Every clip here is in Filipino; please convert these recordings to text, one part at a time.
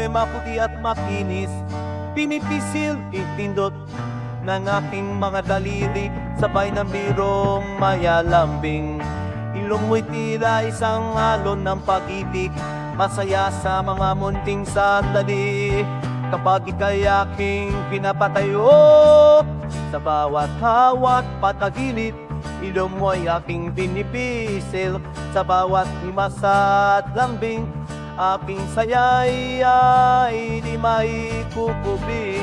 mo'y maputi at makinis. Pinipisil, itindot ng aking mga daliri, sabay ng birong mayalambing. Ilong mo'y tila isang alon ng pag-ibig, masaya sa mga munting sandali. Kapag ika'y aking pinapatayo, sa bawat hawat patagilid, ilong mo'y aking pinipisil. Sa bawat himas at lambing, aking sayay ay di maikukubli.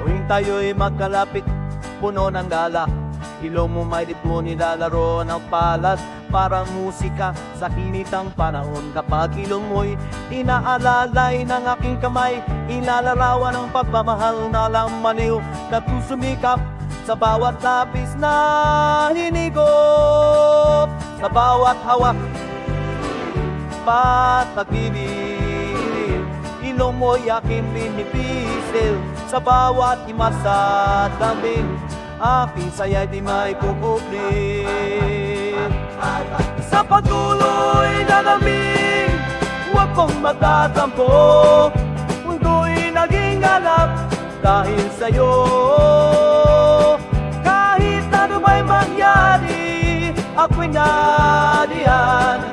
Tuwing tayo'y magkalapit, puno ng galak, ilong mo may mo nilalaro ng palad, parang musika sa hinitang panahon. Kapag ilong mo'y inaalalay ng aking kamay, ilalarawan ng pagmamahal na lamaniw na tusumikap sa bawat lapis na hinigop. Sa bawat hawak, patagilid, ilong mo'y aking pinipisil. Sa bawat himas at lambing, aking saya'y di may kukupli. Sa patuloy na lamig, huwag kong magtatampo. Mundo'y naging ganap dahil sa'yo. Kahit ano may mangyari, ako'y nadiyan.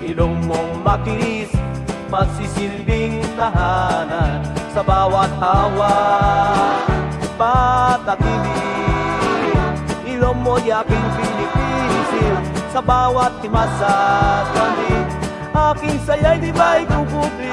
Ilong mong makinis, magsisilbing tahanan. Sa bawat hawa, patagilid, ilong mo'y aking pinipisil. Sa bawat himas at lamig, aking saya'y di ba'y kukupli.